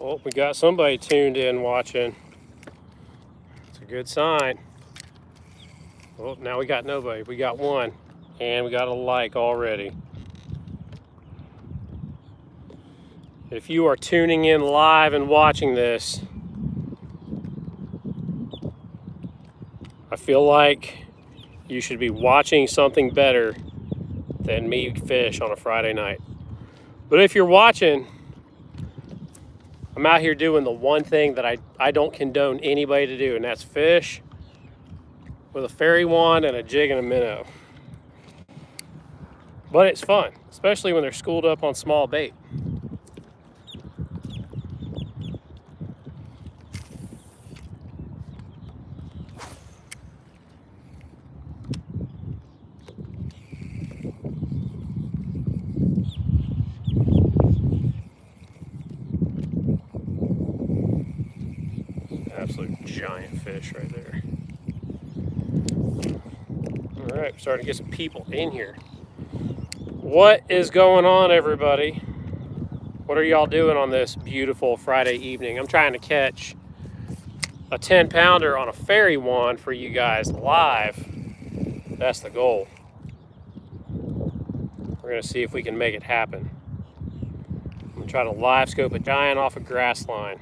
Oh, we got somebody tuned in watching. It's a good sign. Oh, now we got nobody. We got one. And we got a like already. If you are tuning in live and watching this, I feel like you should be watching something better than me fish on a Friday night. But if you're watching, I'm out here doing the one thing that I don't condone anybody to do, and that's fish with a fairy wand and a jig and a minnow. But it's fun, especially when they're schooled up on small bait. Absolute giant fish right there. All right, we're starting to get some people in here. What is going on, everybody? What are y'all doing on this beautiful Friday evening? I'm trying to catch a 10-pounder on a fairy wand for you guys live. That's the goal. We're gonna see if we can make it happen. I'm gonna try to live scope a giant off a grass line.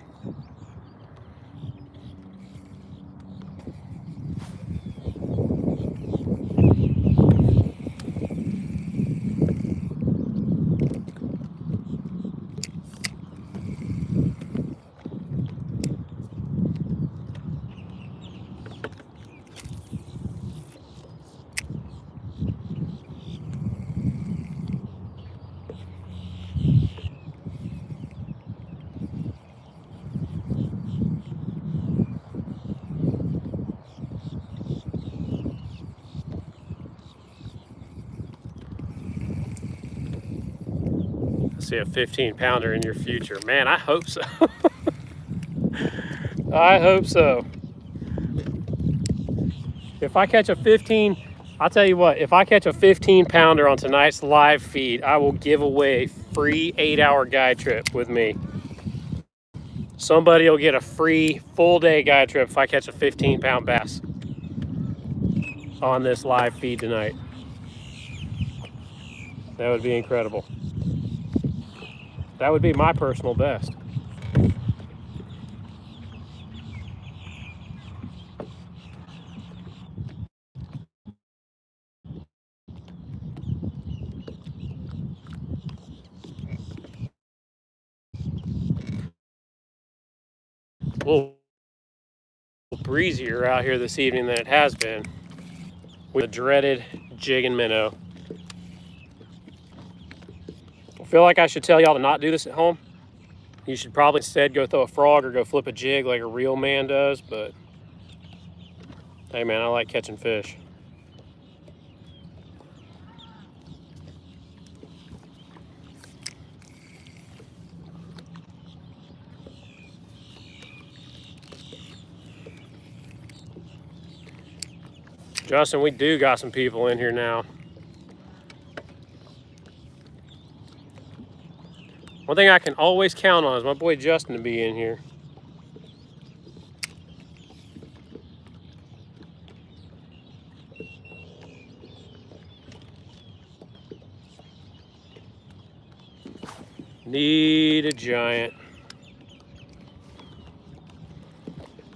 See a 15-pounder in your future. Man, I hope so. I hope so. If I catch a 15, I'll tell you what, if I catch a 15-pounder on tonight's live feed, I will give away a free 8-hour guide trip with me. Somebody will get a free full-day guide trip if I catch a 15-pound bass on this live feed tonight. That would be incredible. That would be my personal best. A little breezier out here this evening than it has been with the dreaded jig and minnow. I feel like I should tell y'all to not do this at home. You should probably instead go throw a frog or go flip a jig like a real man does, but hey man, I like catching fish. Justin, we do got some people in here now. One thing I can always count on is my boy Justin to be in here. Need a giant.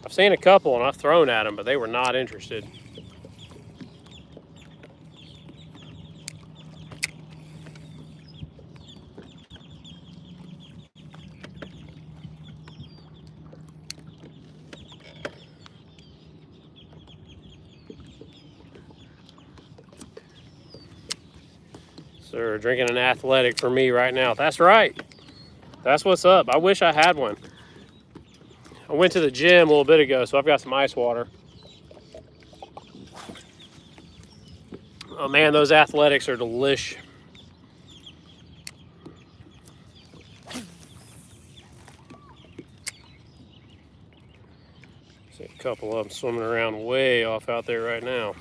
I've seen a couple and I've thrown at them, but they were not interested. Sir, drinking an athletic for me right now. That's right. That's what's up. I wish I had one. I went to the gym a little bit ago, so I've got some ice water. Oh man, those athletics are delish. See a couple of them swimming around way off out there right now.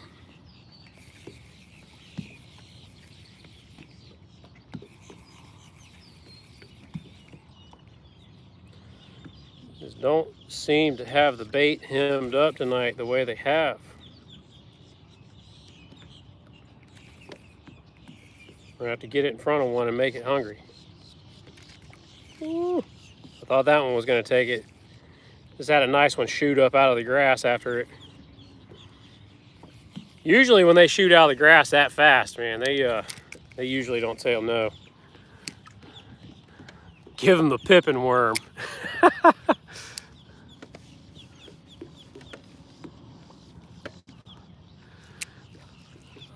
Just don't seem to have the bait hemmed up tonight the way they have. We're gonna have to get it in front of one and make it hungry. Ooh, I thought that one was gonna take it. Just had a nice one shoot up out of the grass after it. Usually when they shoot out of the grass that fast, man, they usually don't tell no. Give them the pippin worm.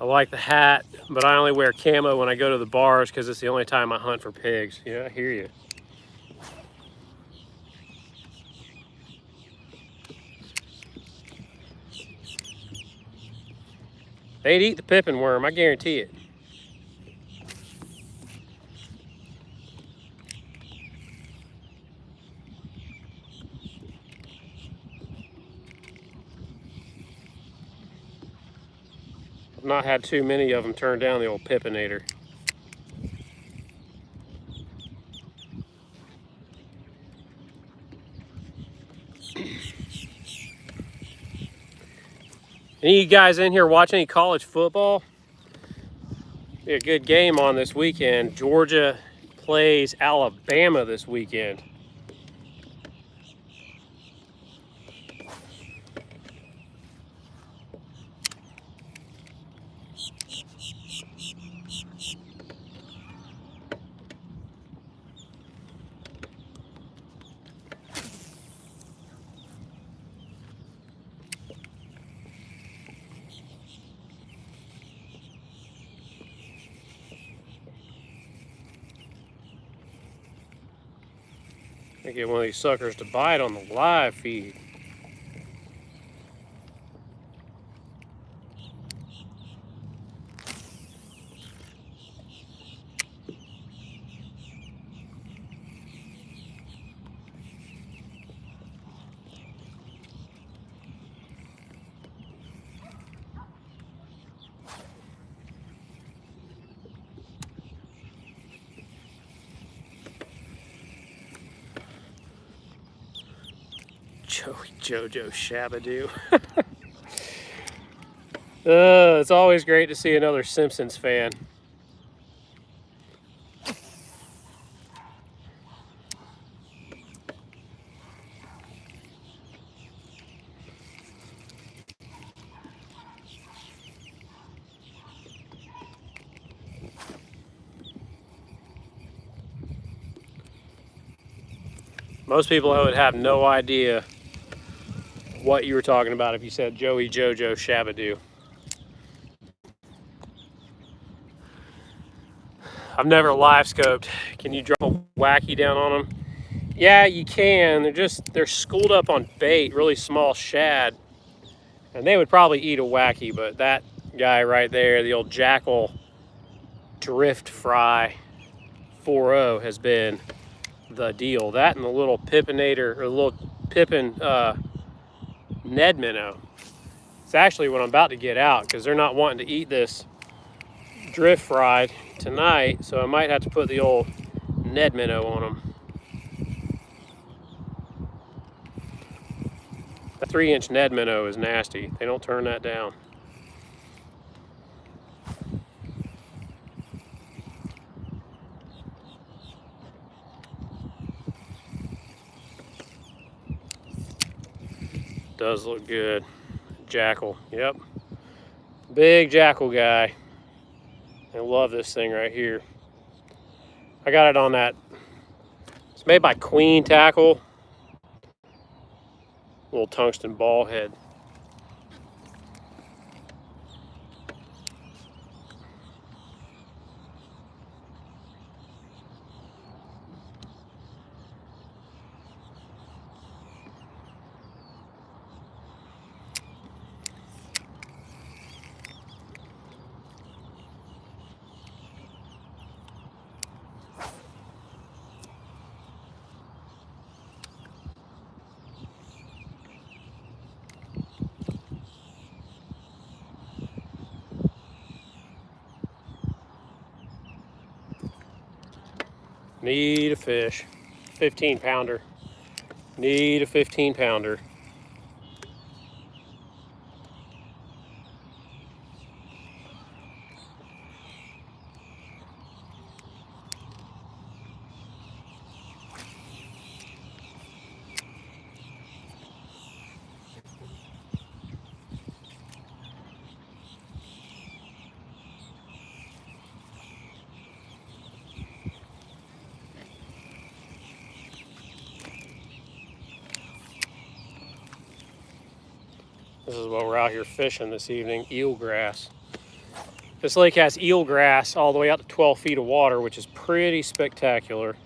I like the hat, but I only wear camo when I go to the bars because it's the only time I hunt for pigs. Yeah, I hear you. They'd eat the pippin worm, I guarantee it. I've not had too many of them turn down the old pippinator. Any of you guys in here watch any college football? Be a good game on this weekend. Georgia plays Alabama this weekend. I get one of these suckers to bite on the live feed. Joey Jojo Shabadoo. It's always great to see another Simpsons fan. Most people would have no idea what you were talking about if you said Joey Jojo Shabadoo. I've never live scoped. Can you drop a wacky down on them? Yeah, you can. They're schooled up on bait, really small shad. And they would probably eat a wacky, but that guy right there, the old Jackal Drift Fry 4.0 has been the deal. That and the little pippinator, or the little pippin Ned minnow. It's actually what I'm about to get out because they're not wanting to eat this drift fry tonight, so I might have to put the old Ned minnow on them. The 3-inch Ned minnow is nasty. They don't turn that down. Does look good. Jackal, yep. Big jackal guy. I love this thing right here. I got it on that. It's made by Queen Tackle. Little tungsten ball head. Need a fish. 15 pounder. Need a 15-pounder. This is what we're out here fishing this evening, eelgrass. This lake has eelgrass all the way out to 12 feet of water, which is pretty spectacular.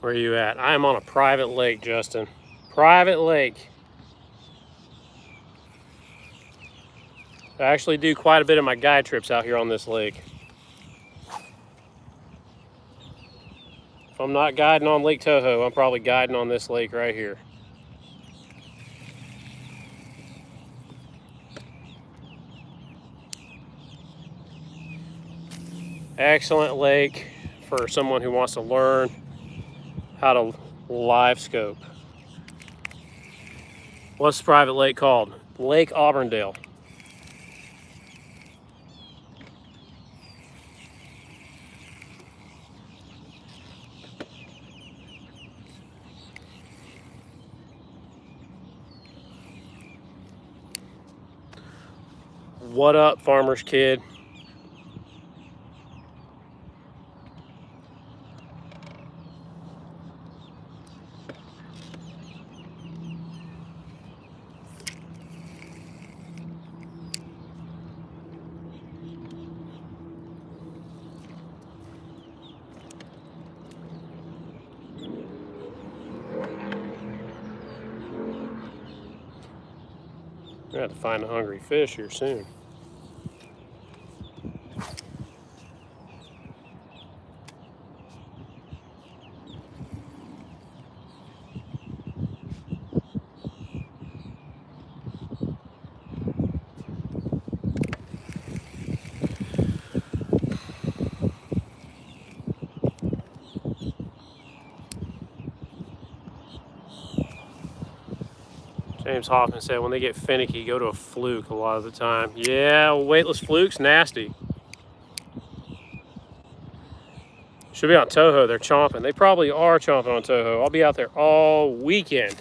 Where are you at? I am on a private lake, Justin. Private lake. I actually do quite a bit of my guide trips out here on this lake. If I'm not guiding on Lake Toho, I'm probably guiding on this lake right here. Excellent lake for someone who wants to learn how to live scope. What's the private lake called? Lake Auburndale. What up, farmer's kid? We're gonna have to find a hungry fish here soon. James Hoffman said when they get finicky, go to a fluke a lot of the time. Yeah, weightless fluke's nasty. Should be on Toho. They're chomping. They probably are chomping on Toho. I'll be out there all weekend.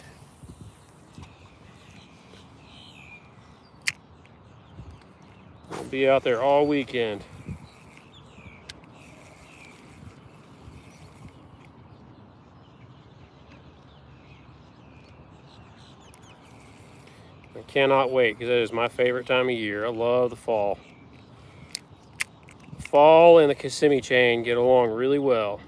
I'll be out there all weekend. I cannot wait because it is my favorite time of year. I love the fall. Fall and the Kissimmee chain get along really well.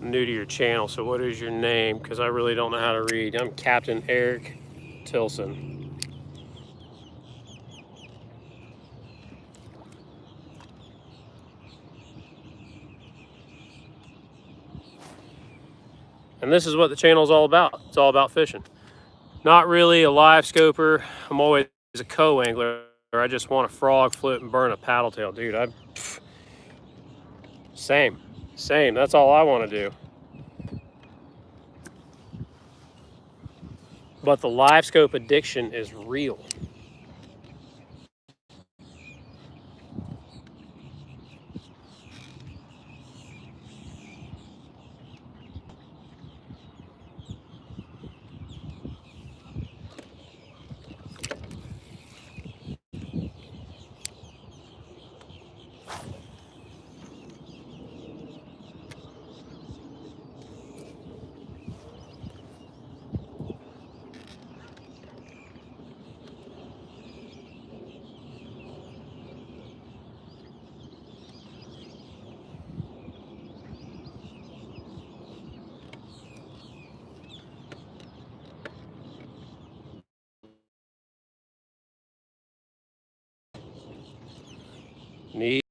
I'm new to your channel, so what is your name? Because I really don't know how to read. I'm Captain Erik Tilson. And this is what the channel is all about. It's all about fishing. Not really a live scoper. I'm always a co-angler. I just want a frog, flip, and burn a paddle tail. Dude, same. That's all I want to do. But the live scope addiction is real. Neat.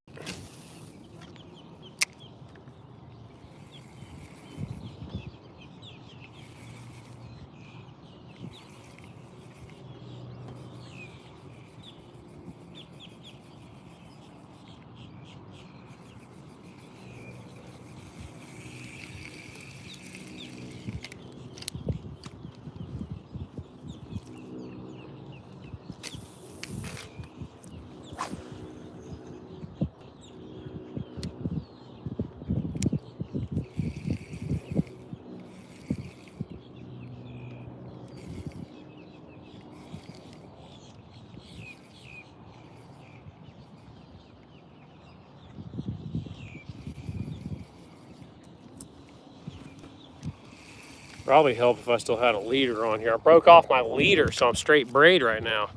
Probably help if I still had a leader on here. I broke off my leader, so I'm straight braid right now.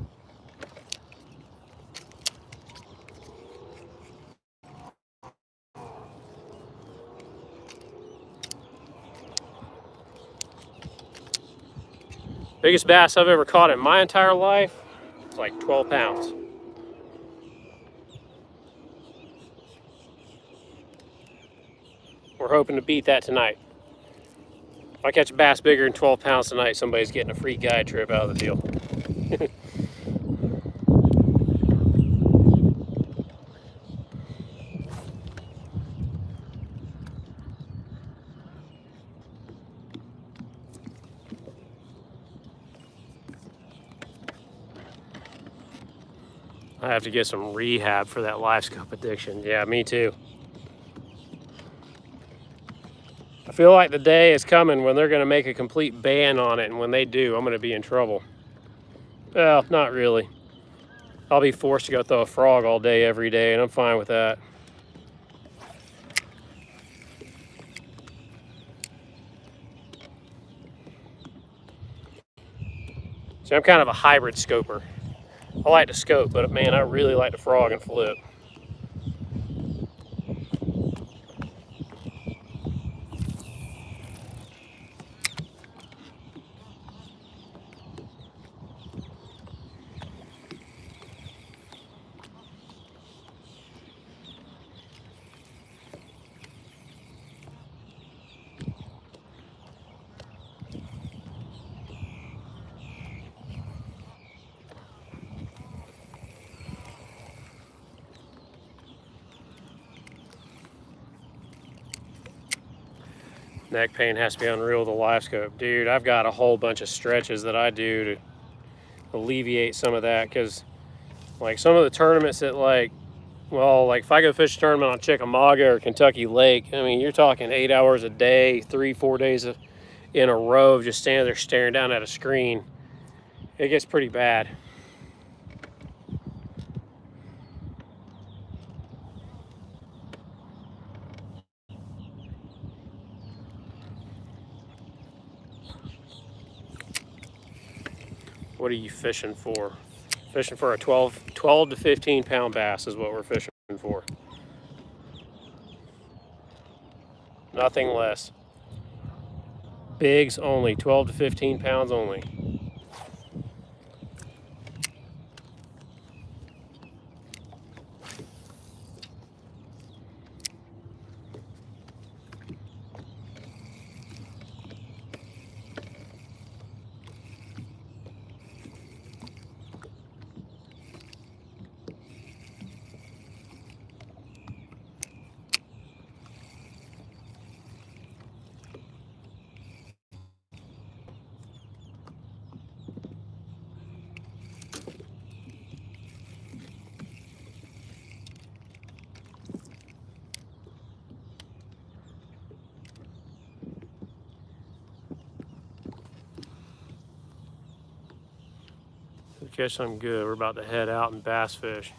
Biggest bass I've ever caught in my entire life is like 12 pounds. We're hoping to beat that tonight. If I catch a bass bigger than 12 pounds tonight, somebody's getting a free guide trip out of the deal. I have to get some rehab for that live scope addiction. Yeah, me too. I feel like the day is coming when they're going to make a complete ban on it, and when they do, I'm going to be in trouble. Well, not really. I'll be forced to go throw a frog all day, every day, and I'm fine with that. See, I'm kind of a hybrid scoper. I like to scope, but man, I really like to frog and flip. Neck pain has to be unreal with the live scope. Dude, I've got a whole bunch of stretches that I do to alleviate some of that, because like some of the tournaments that like if I go fish a tournament on Chickamauga or Kentucky Lake, I mean, you're talking 8 hours a day, 3-4 days in a row of just standing there staring down at a screen. It gets pretty bad. What are you fishing for? Fishing for a 12 to 15 pound bass is what we're fishing for. Nothing less. Bigs only, 12 to 15 pounds only. Catch something good. We're about to head out and bass fish.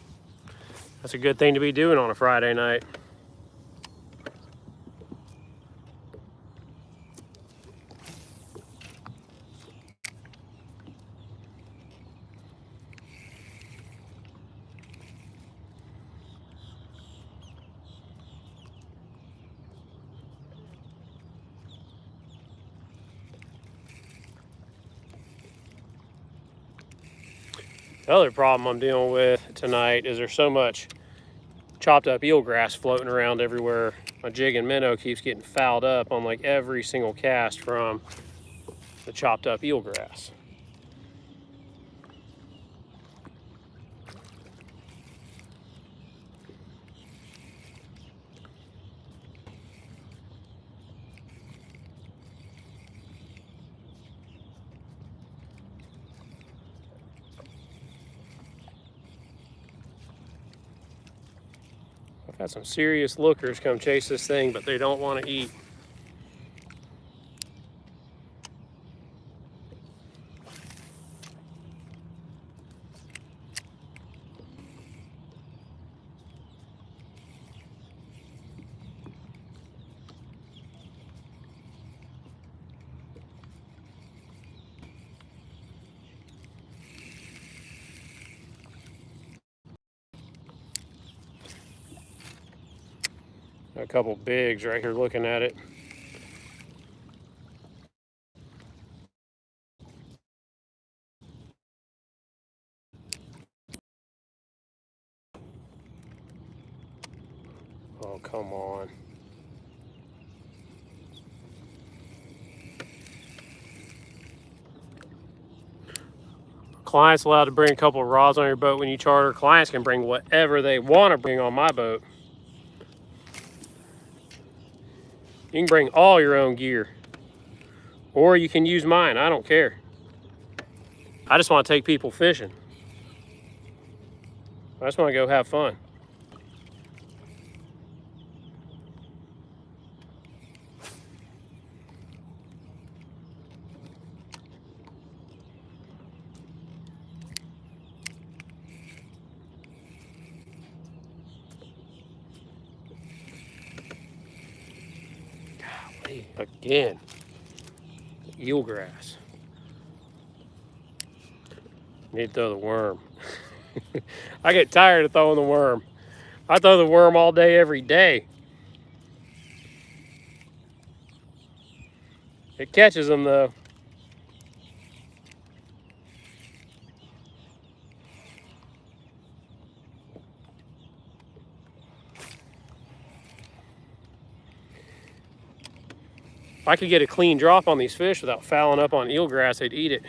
That's a good thing to be doing on a Friday night. The other problem I'm dealing with tonight is there's so much chopped up eelgrass floating around everywhere. My jig and minnow keeps getting fouled up on like every single cast from the chopped up eelgrass. I've had some serious lookers come chase this thing, but they don't want to eat. A couple bigs right here looking at it. Oh, come on. Clients allowed to bring a couple of rods on your boat when you charter. Clients can bring whatever they want to bring on my boat. You can bring all your own gear, or you can use mine. I don't care. I just want to take people fishing. I just want to go have fun. Golly, again, eelgrass. Need to throw the worm. I get tired of throwing the worm. I throw the worm all day, every day. It catches them though. If I could get a clean drop on these fish without fouling up on eelgrass, they'd eat it.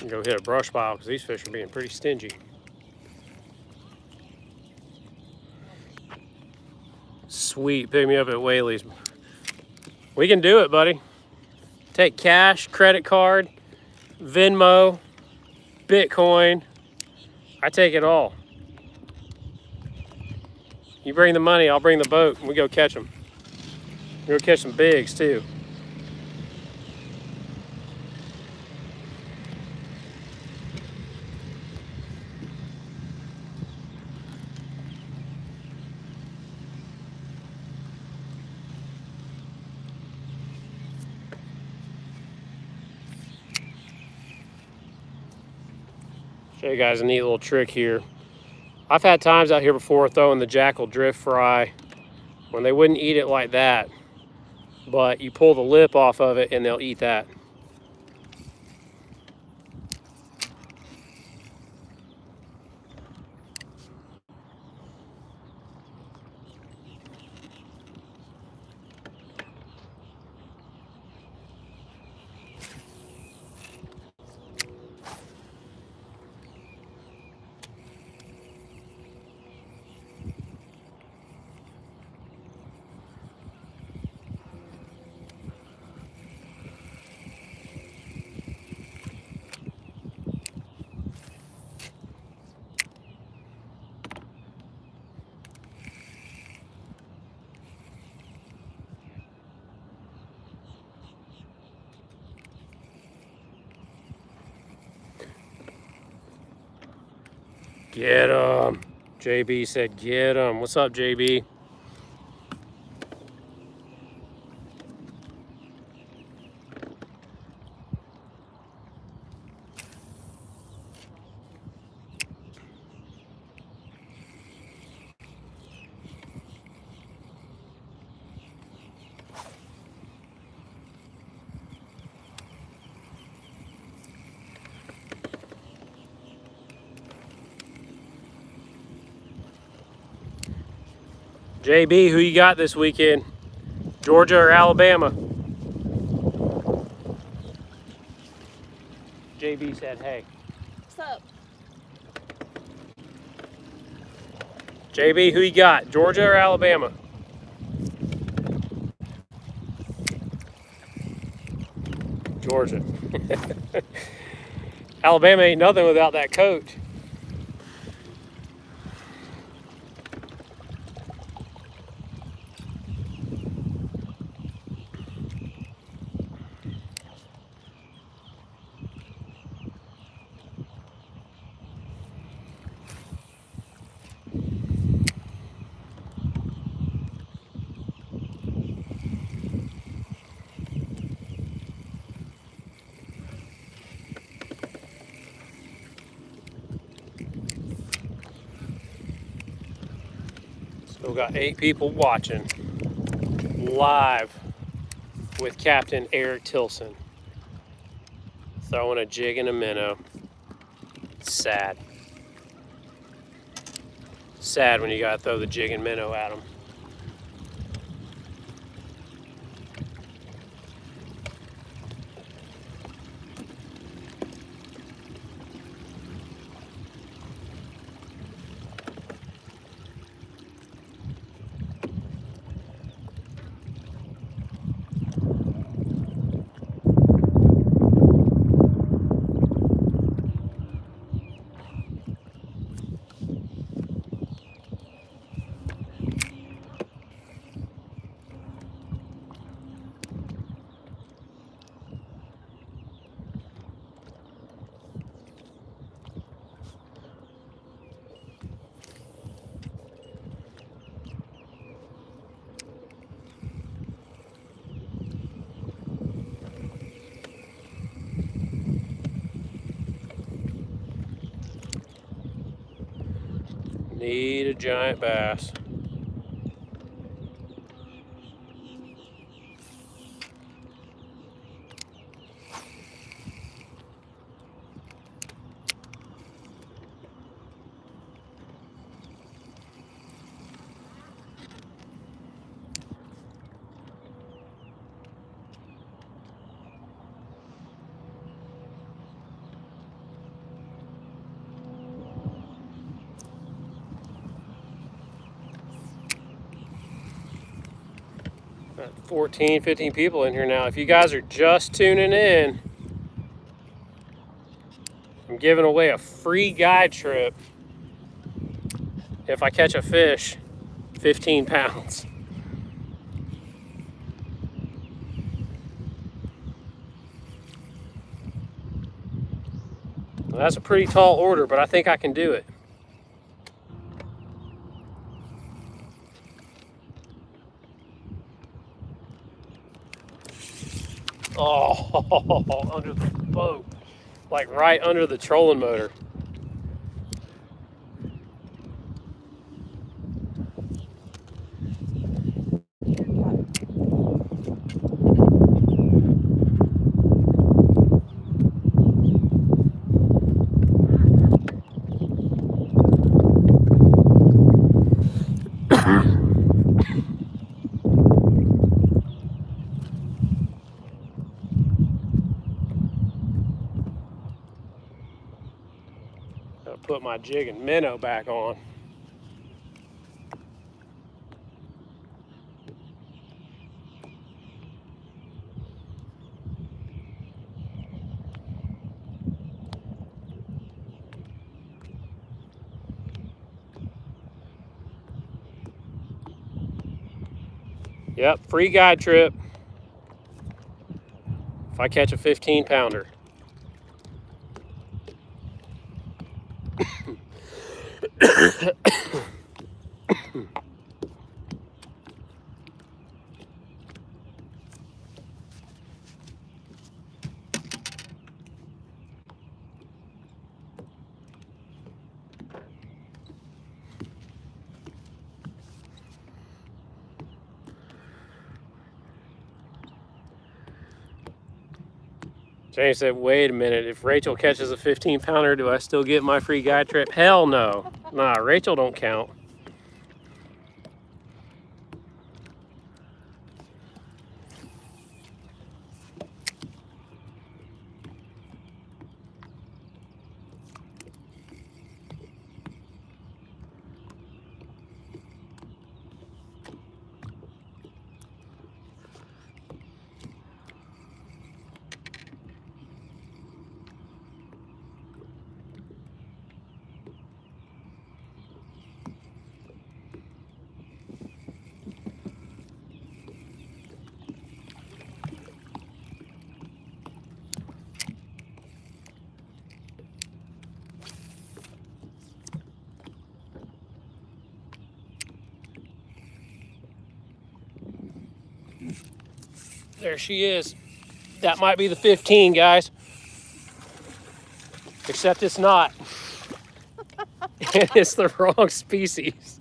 Go hit a brush pile because these fish are being pretty stingy. Sweet, pick me up at Whaley's. We can do it, buddy. Take cash, credit card, Venmo, Bitcoin. I take it all. You bring the money, I'll bring the boat, and we go catch them. We go catch some bigs too. Show you guys a neat little trick here. I've had times out here before throwing the jackal drift fry when they wouldn't eat it like that, but you pull the lip off of it and they'll eat that. Get him. JB said get him. What's up, JB? JB, who you got this weekend? Georgia or Alabama? JB said, hey. What's up? JB, who you got? Georgia or Alabama? Georgia. Alabama ain't nothing without that coach. Still got 8 people watching live with Captain Erik Tilson. Throwing a jig and a minnow. Sad. Sad when you gotta throw the jig and minnow at them. Need a giant bass. Got 14, 15 people in here now. If you guys are just tuning in, I'm giving away a free guide trip if I catch a fish 15 pounds. Well, that's a pretty tall order, but I think I can do it. Oh, under the boat, like right under the trolling motor. Gotta put my jig and minnow back on. Yep, free guide trip if I catch a 15 pounder. James said, wait a minute, if Rachel catches a 15-pounder, do I still get my free guide trip? Hell no. Nah, Rachel don't count. There she is. That might be the 15, guys. Except it's not. It's the wrong species.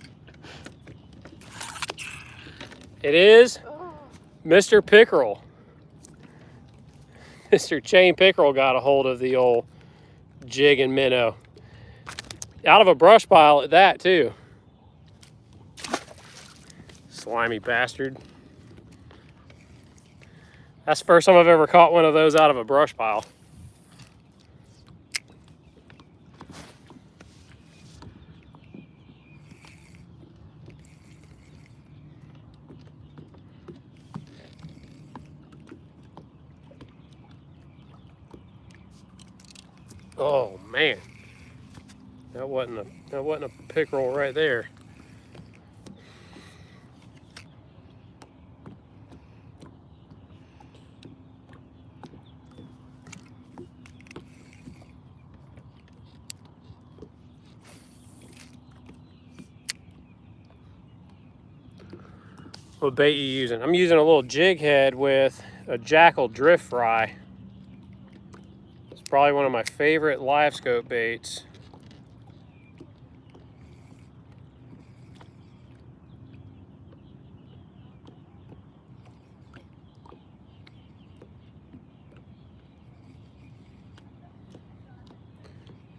It is Mr. Pickerel. Mr. Chain Pickerel got a hold of the old jig and minnow. Out of a brush pile at that, too. Slimy bastard. That's the first time I've ever caught one of those out of a brush pile. Oh man, that wasn't a pickerel right there. What bait you using? I'm using a little jig head with a jackal drift fry. It's probably one of my favorite live scope baits.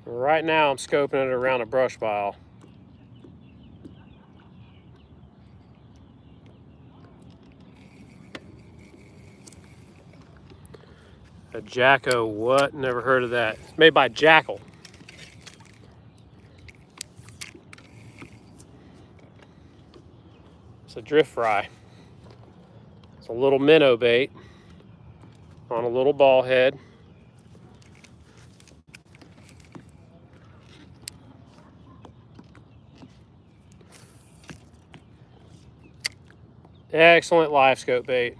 Right now I'm scoping it around a brush pile. A Jacko, what? Never heard of that. It's made by Jackal. It's a drift fry. It's a little minnow bait on a little ball head. Excellent live scope bait.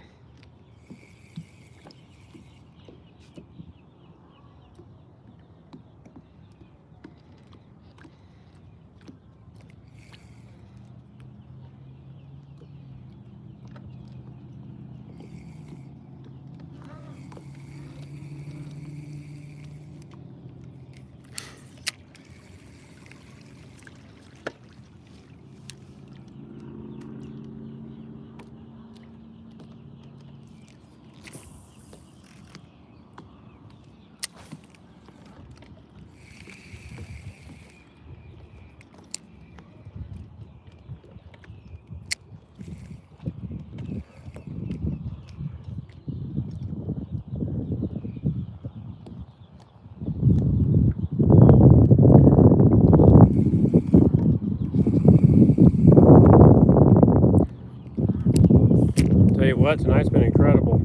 Tell you what, tonight's been incredible.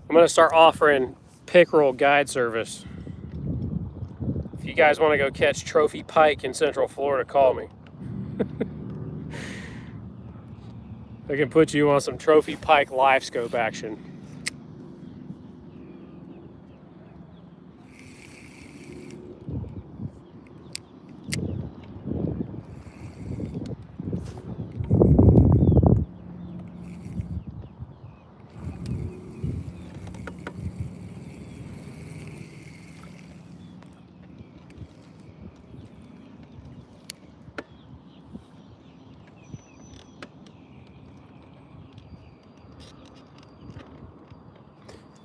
I'm going to start offering pickerel guide service. If you guys want to go catch trophy pike in Central Florida, call me. I can put you on some trophy pike live scope action.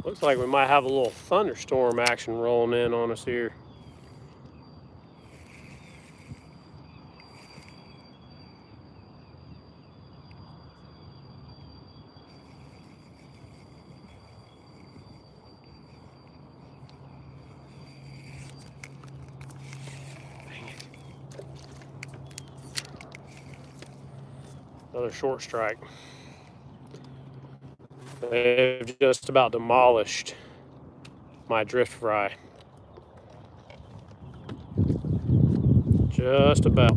Looks like we might have a little thunderstorm action rolling in on us here. Another short strike. They've just about demolished my drift fry. Just about.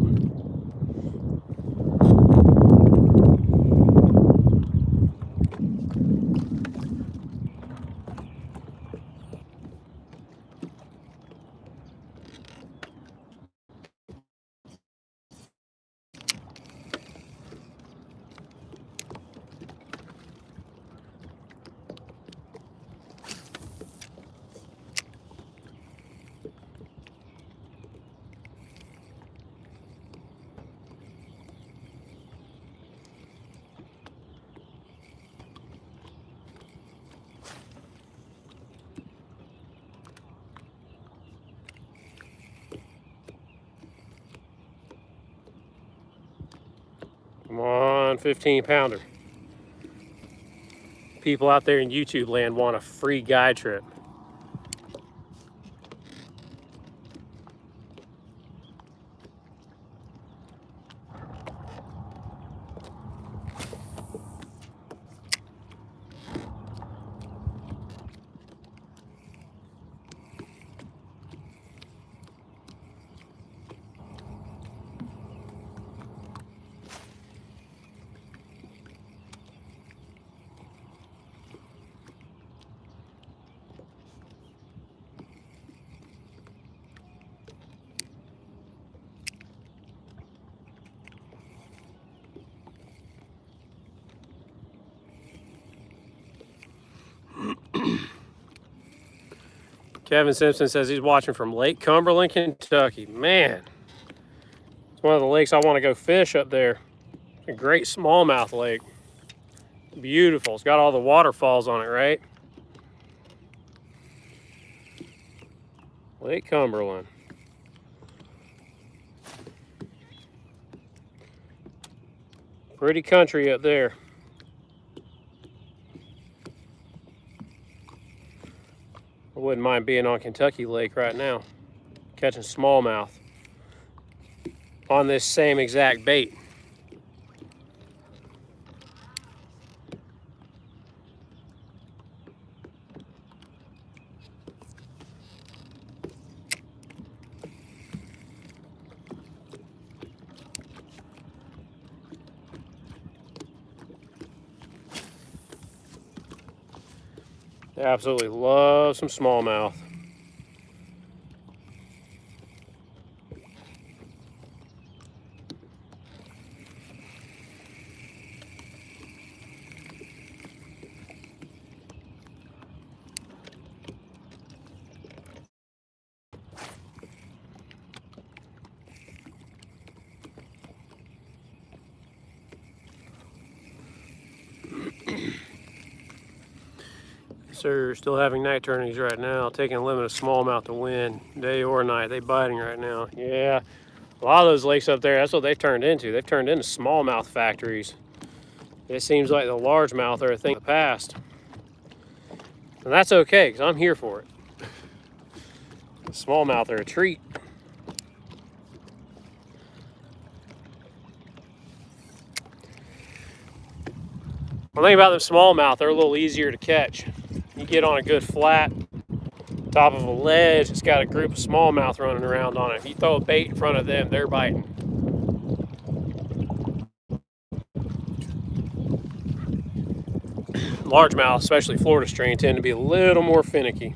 Come on, 15-pounder. People out there in YouTube land want a free guide trip. Kevin Simpson says he's watching from Lake Cumberland, Kentucky. Man, it's one of the lakes I want to go fish up there. A great smallmouth lake. Beautiful. It's got all the waterfalls on it, right? Lake Cumberland. Pretty country up there. I wouldn't mind being on Kentucky Lake right now, catching smallmouth on this same exact bait. Absolutely love some smallmouth. Sir, still having night turnings right now, taking a limit of smallmouth to win, day or night. They biting right now. Yeah, a lot of those lakes up there, that's what they've turned into. They've turned into smallmouth factories. It seems like the largemouth are a thing of the past. And that's okay, because I'm here for it. The smallmouth are a treat. One thing about them smallmouth, they're a little easier to catch. You get on a good flat top of a ledge, it's got a group of smallmouth running around on it. If you throw a bait in front of them, they're biting. Largemouth, especially Florida strain, tend to be a little more finicky.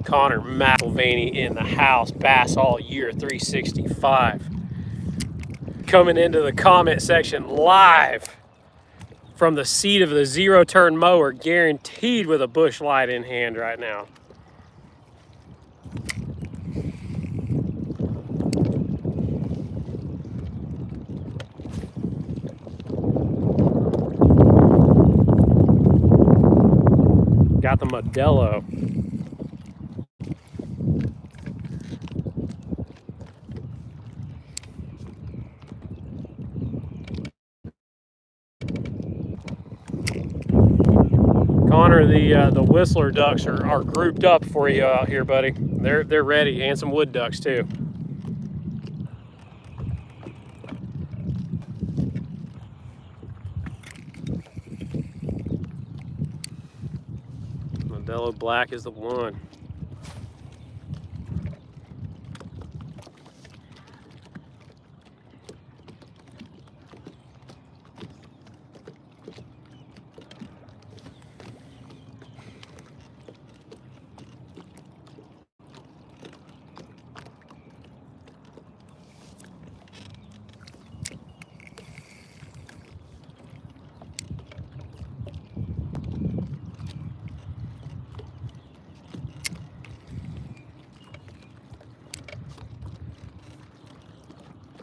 Connor McIlvaney in the house, Bass All Year 365. Coming into the comment section live from the seat of the zero-turn mower, guaranteed with a bush light in hand right now. got the Modelo. Connor, the Whistler ducks are grouped up for you out here, buddy. They're ready, and some wood ducks too. Modelo Black is the one.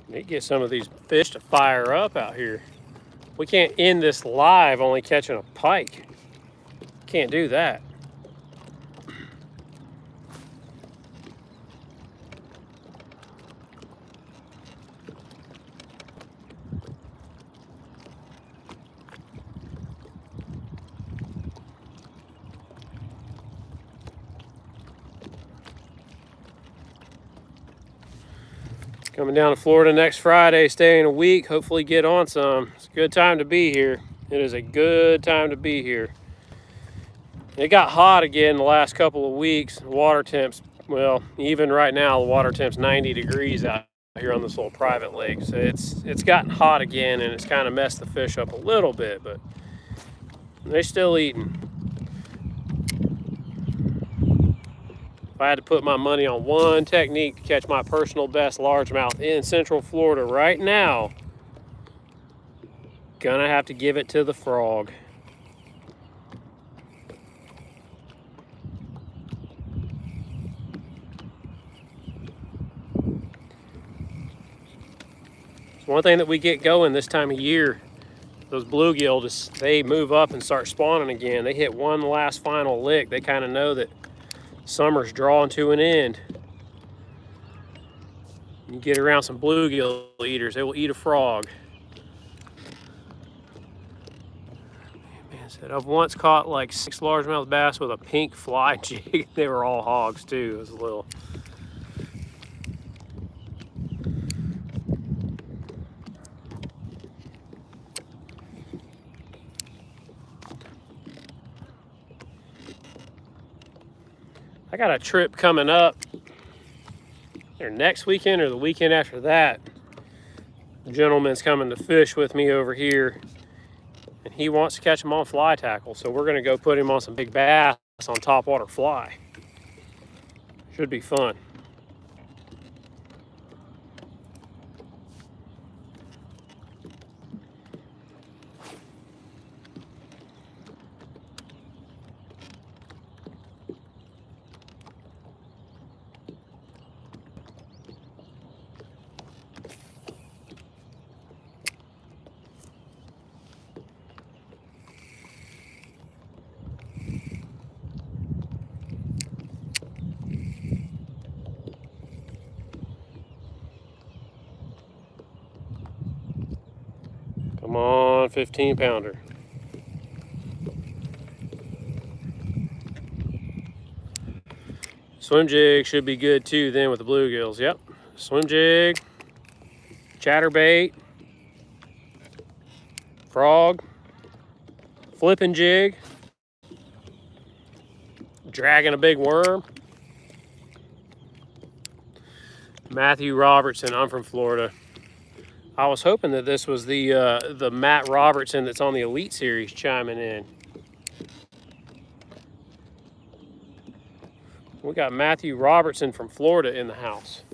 Need to get some of these fish to fire up out here. We can't end this live only catching a pike. Can't do that. Coming down to Florida next Friday, staying a week, hopefully get on some. It's a good time to be here. It is a good time to be here. It got hot again the last couple of weeks. Water temps, well, even right now, the water temp's 90 degrees out here on this little private lake. So it's gotten hot again, and it's kind of messed the fish up a little bit, but they're still eating. If I had to put my money on one technique to catch my personal best largemouth in Central Florida right now, gonna have to give it to the frog. It's one thing that we get going this time of year. Those bluegill, they move up and start spawning again. They hit one last final lick. They kind of know that summer's drawing to an end. You get around some bluegill eaters, they will eat a frog. Man said, I've once caught like 6 largemouth bass with a pink fly jig. They were all hogs too. It was little. I got a trip coming up either next weekend or the weekend after that. The gentleman's coming to fish with me over here, and he wants to catch them on fly tackle. So we're gonna go put him on some big bass on topwater fly. Should be fun. Come on, 15 pounder. Swim jig should be good too then with the bluegills. Yep, swim jig, chatterbait, frog, flipping jig, dragging a big worm. Matthew Robertson, I'm from Florida. I was hoping that this was the Matt Robertson that's on the Elite Series chiming in. We got Matthew Robertson from Florida in the house.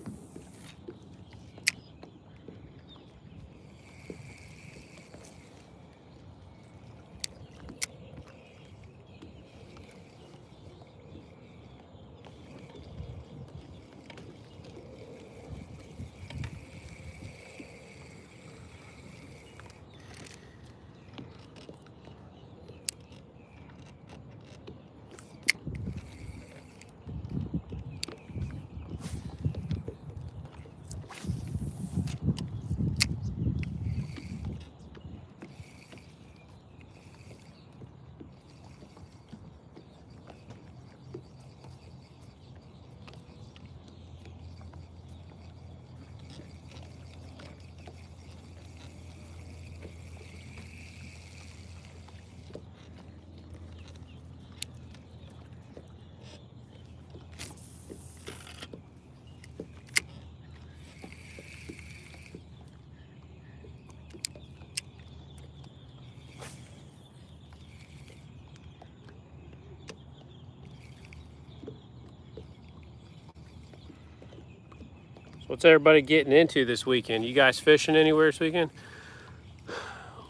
What's everybody getting into this weekend? You guys fishing anywhere this weekend?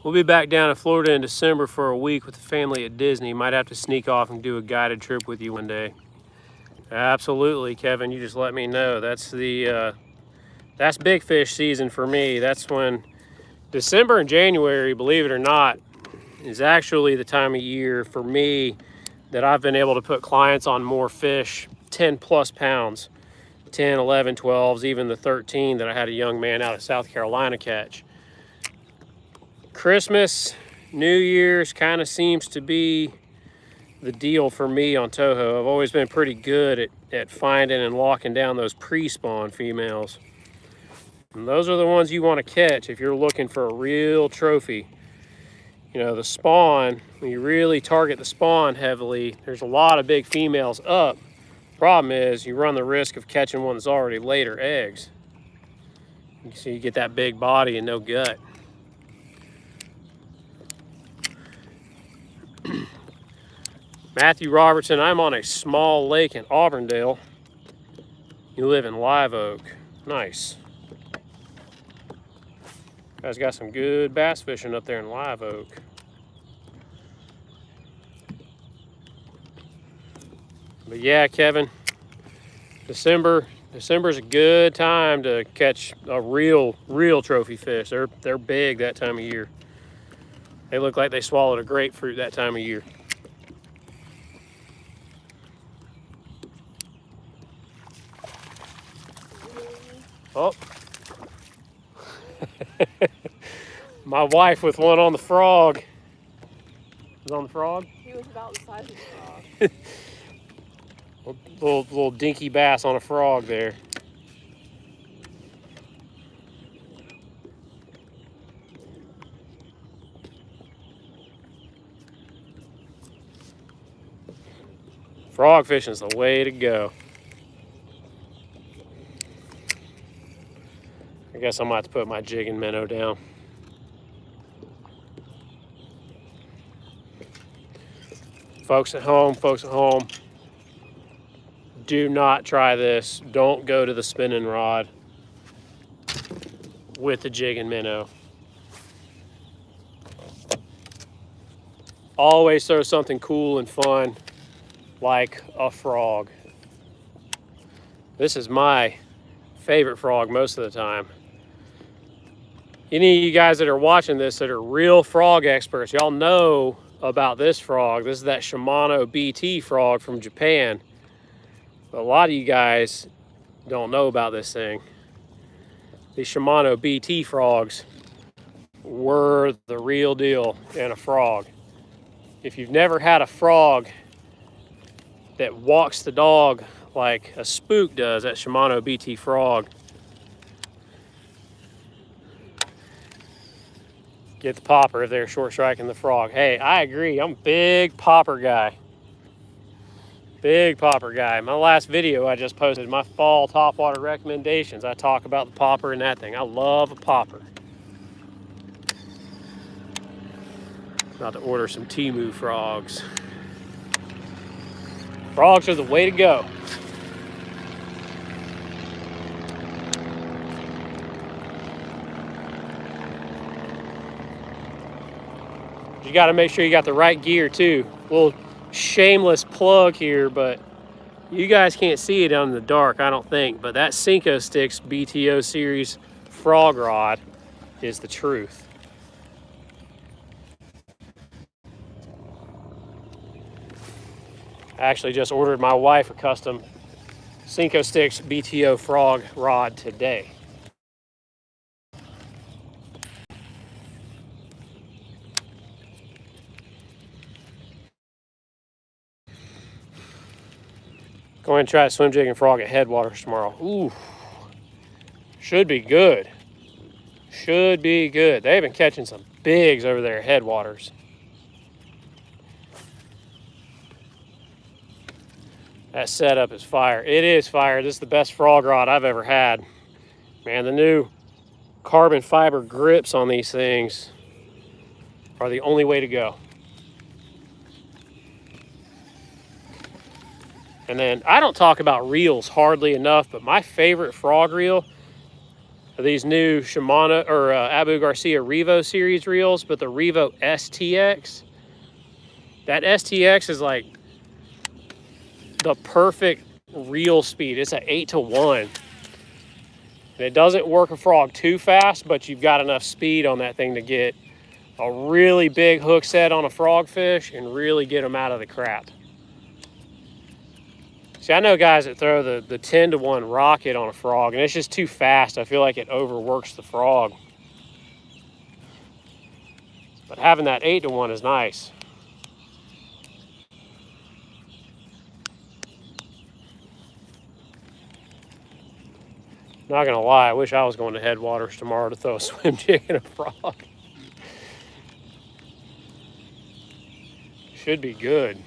We'll be back down in Florida in December for a week with the family at Disney. Might have to sneak off and do a guided trip with you one day. Absolutely, Kevin. You just let me know. That's big fish season for me. That's when December and January, believe it or not, is actually the time of year for me that I've been able to put clients on more fish, 10 plus pounds. 10, 11, 12s, even the 13 that I had a young man out of South Carolina catch. Christmas, New Year's kind of seems to be the deal for me on Toho. I've always been pretty good at finding and locking down those pre-spawn females. And those are the ones you want to catch if you're looking for a real trophy. You know, the spawn, when you really target the spawn heavily, there's a lot of big females up. Problem is, you run the risk of catching one that's already laid her eggs. So you get that big body and no gut. Matthew Robertson, I'm on a small lake in Auburndale. You live in Live Oak. Nice. You guys got some good bass fishing up there in Live Oak. But yeah, Kevin, December's a good time to catch a real trophy fish. They're big that time of year. They look like they swallowed a grapefruit that time of year. Oh. My wife with one on the frog. Was on the frog? He was about the size of the frog. Little dinky bass on a frog there. Frog fishing is the way to go. I guess I might have to put my jig and minnow down. Folks at home, do not try this. Don't go to the spinning rod with the jig and minnow. Always throw something cool and fun like a frog. This is my favorite frog most of the time. Any of you guys that are watching this that are real frog experts, y'all know about this frog. This is that Shimano BT frog from Japan. But a lot of you guys don't know about this thing. These Shimano BT frogs were the real deal in a frog. If you've never had a frog that walks the dog like a spook does, that Shimano BT frog, get the popper if they're short striking the frog. Hey, I agree. I'm a big popper guy. Big popper guy. My last video I just posted, my fall topwater recommendations, I talk about the popper and that thing. I love a popper. About to order some Temu frogs. Frogs are the way to go. You got to make sure you got the right gear too. Little shameless plug here, but you guys can't see it on the dark, I don't think, but that Cinco Sticks BTO series frog rod is the truth. I actually just ordered my wife a custom Cinco Sticks BTO frog rod today. Go ahead and try swim jigging frog at Headwaters tomorrow. Ooh, should be good. Should be good. They've been catching some bigs over there at Headwaters. That setup is fire. It is fire. This is the best frog rod I've ever had. Man, the new carbon fiber grips on these things are the only way to go. And then I don't talk about reels hardly enough, but my favorite frog reel, are these new Shimano or Abu Garcia Revo series reels, but the Revo STX, that STX is like the perfect reel speed. It's an 8-to-1. And it doesn't work a frog too fast, but you've got enough speed on that thing to get a really big hook set on a frogfish and really get them out of the crap. See, I know guys that throw the 10-to-1 rocket on a frog, and it's just too fast. I feel like it overworks the frog. But having that 8-to-1 is nice. Not gonna lie, I wish I was going to Headwaters tomorrow to throw a swim jig and a frog. Should be good.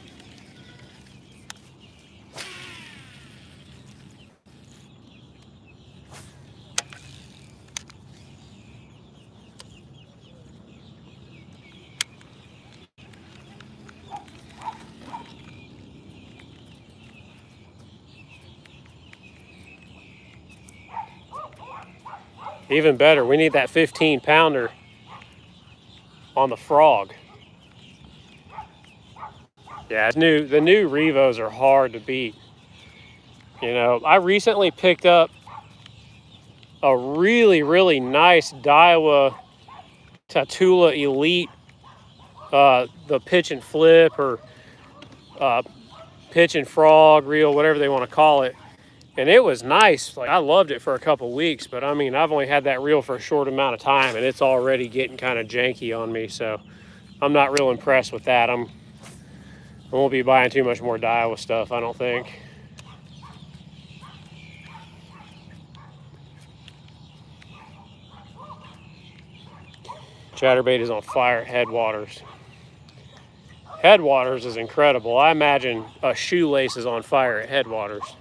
Even better, we need that 15-pounder on the frog. Yeah, the new Revos are hard to beat. You know, I recently picked up a really, really nice Daiwa Tatula Elite, the pitch and flip or pitch and frog reel, whatever they want to call it. And it was nice. Like, I loved it for a couple weeks, but I mean, I've only had that reel for a short amount of time, and it's already getting kind of janky on me. So I'm not real impressed with that. I won't be buying too much more Daiwa stuff, I don't think. Chatterbait is on fire at Headwaters. Headwaters is incredible. I imagine a shoelace is on fire at Headwaters.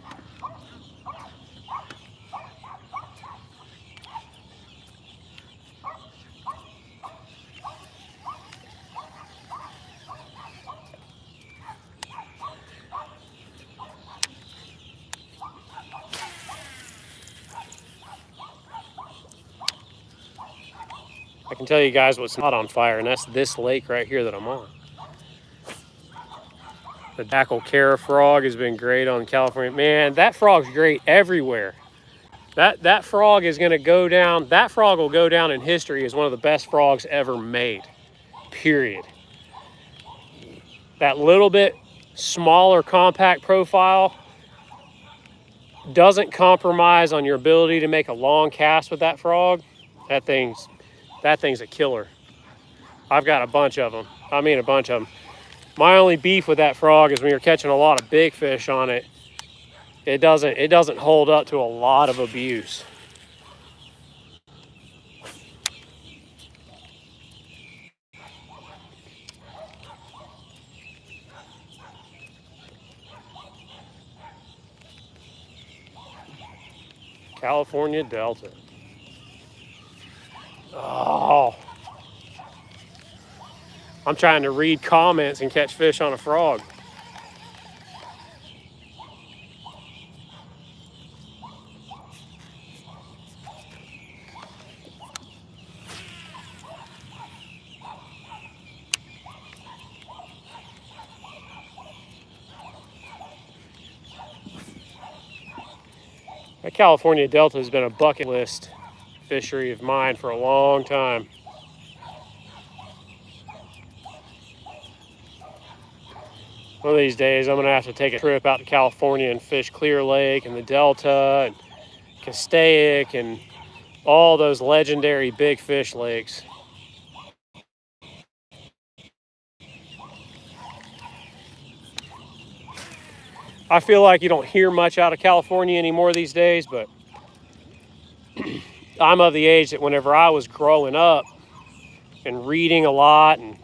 I can tell you guys what's not on fire, and that's this lake right here that I'm on. The Dackle Cara frog has been great on California. Man, that frog's great everywhere. That frog is going to go down. That frog will go down in history as one of the best frogs ever made, period. That little bit smaller compact profile doesn't compromise on your ability to make a long cast with that frog. That thing's a killer. I've got a bunch of them. I mean, a bunch of them. My only beef with that frog is when you're catching a lot of big fish on it, it doesn't hold up to a lot of abuse. California Delta. Oh. I'm trying to read comments and catch fish on a frog. The California Delta has been a bucket list fishery of mine for a long time. One of these days, I'm going to have to take a trip out to California and fish Clear Lake and the Delta and Castaic and all those legendary big fish lakes. I feel like you don't hear much out of California anymore these days, but I'm of the age that whenever I was growing up and reading a lot and,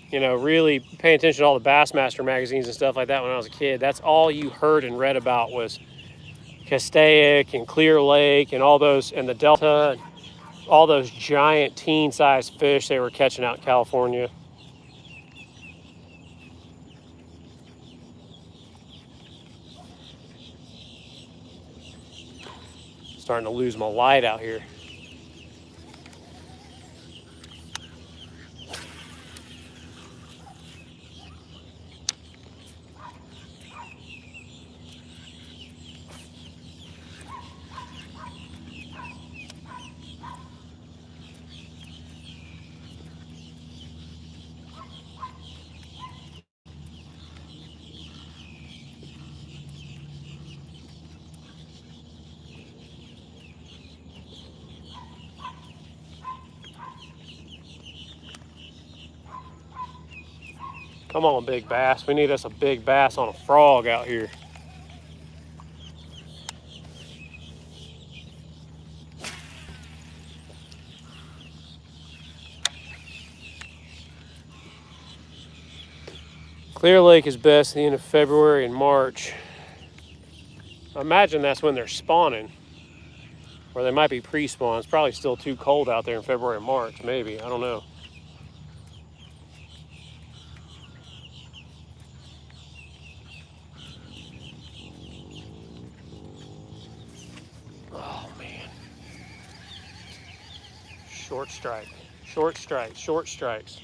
you know, really paying attention to all the Bassmaster magazines and stuff like that when I was a kid, that's all you heard and read about was Castaic and Clear Lake and all those, and the Delta, and all those giant teen-sized fish they were catching out in California. Starting to lose my light out here. Come on, big bass. We need us a big bass on a frog out here. Clear Lake is best at the end of February and March. I imagine that's when they're spawning. Or they might be pre-spawn. It's probably still too cold out there in February and March, maybe. I don't know. Oh, man. Short strike. Short strikes. Short strikes.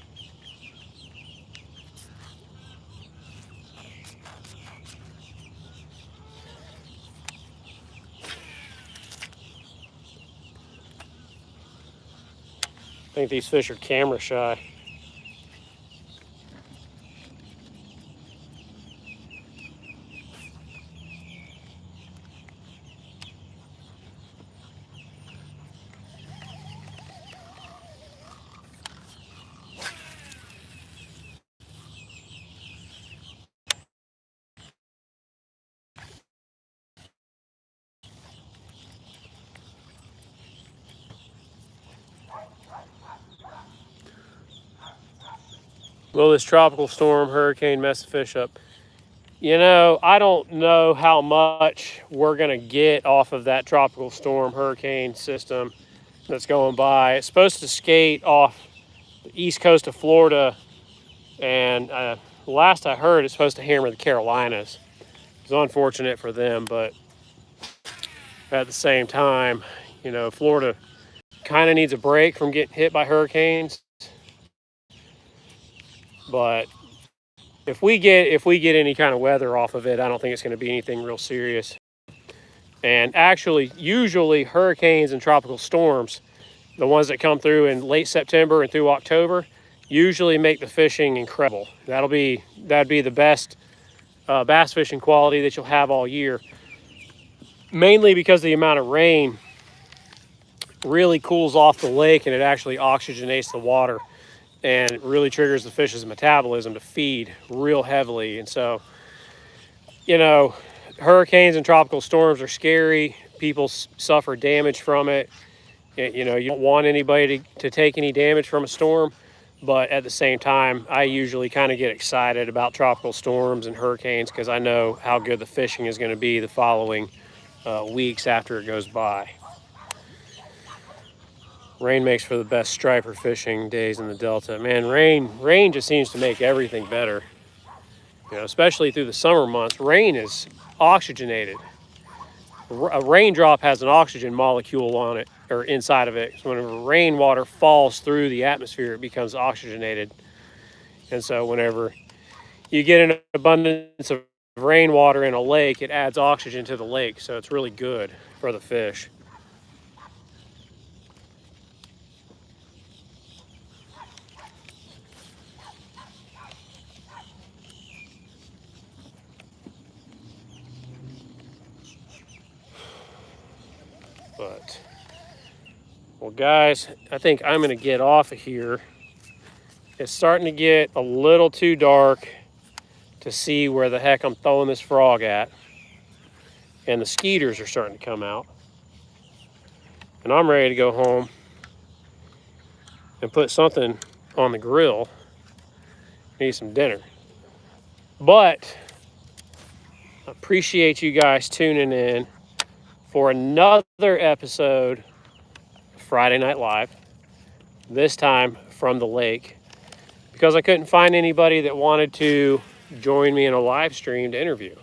I think these fish are camera shy. Will this tropical storm, hurricane mess the fish up? You know, I don't know how much we're going to get off of that tropical storm hurricane system that's going by. It's supposed to skate off the east coast of Florida, and last I heard, it's supposed to hammer the Carolinas. It's unfortunate for them, but at the same time, you know, Florida kind of needs a break from getting hit by hurricanes. But if we get any kind of weather off of it, I don't think it's going to be anything real serious. And actually, usually hurricanes and tropical storms, the ones that come through in late September and through October, usually make the fishing incredible. That'd be the best bass fishing quality that you'll have all year. Mainly because the amount of rain really cools off the lake and it actually oxygenates the water. And it really triggers the fish's metabolism to feed real heavily. And so, you know, hurricanes and tropical storms are scary. People suffer damage from it. You know, you don't want anybody to take any damage from a storm. But at the same time, I usually kind of get excited about tropical storms and hurricanes because I know how good the fishing is going to be the following weeks after it goes by. Rain makes for the best striper fishing days in the Delta. Man, rain just seems to make everything better. You know, especially through the summer months. Rain is oxygenated. A raindrop has an oxygen molecule on it, or inside of it. So whenever rainwater falls through the atmosphere, it becomes oxygenated. And so whenever you get an abundance of rainwater in a lake, it adds oxygen to the lake. So it's really good for the fish. But, well, guys, I think I'm going to get off of here. It's starting to get a little too dark to see where the heck I'm throwing this frog at. And the skeeters are starting to come out. And I'm ready to go home and put something on the grill. Need some dinner. But I appreciate you guys tuning in for another episode of Friday Night Live, this time from the lake, because I couldn't find anybody that wanted to join me in a live stream to interview.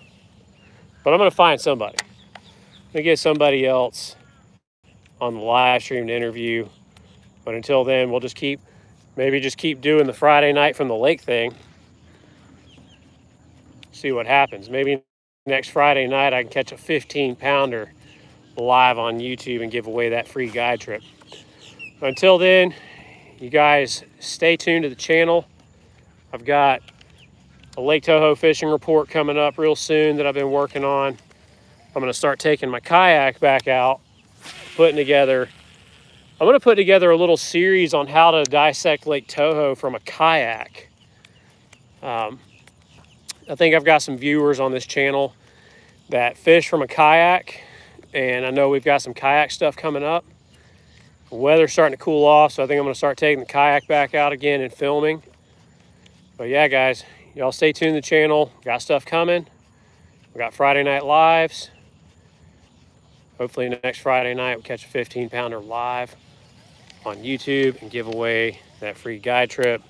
But I'm going to find somebody. I'm going to get somebody else on the live stream to interview. But until then, we'll just keep doing the Friday night from the lake thing. See what happens. Maybe next Friday night I can catch a 15-pounder live on YouTube and give away that free guide trip. Until then, you guys stay tuned to the channel. I've got a Lake Toho fishing report coming up real soon that I've been working on. I'm going to start taking my kayak back out, I'm going to put together a little series on how to dissect Lake Toho from a kayak. I think I've got some viewers on this channel that fish from a kayak, and I know we've got some kayak stuff coming up. The weather's starting to cool off, so I think I'm going to start taking the kayak back out again and filming. But yeah, guys, y'all stay tuned to the channel. Got stuff coming. We got Friday night lives. Hopefully next Friday night we'll catch a 15-pounder live on YouTube and give away that free guide trip.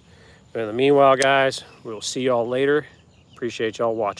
But in the meanwhile, guys, we'll see y'all later. Appreciate y'all watching.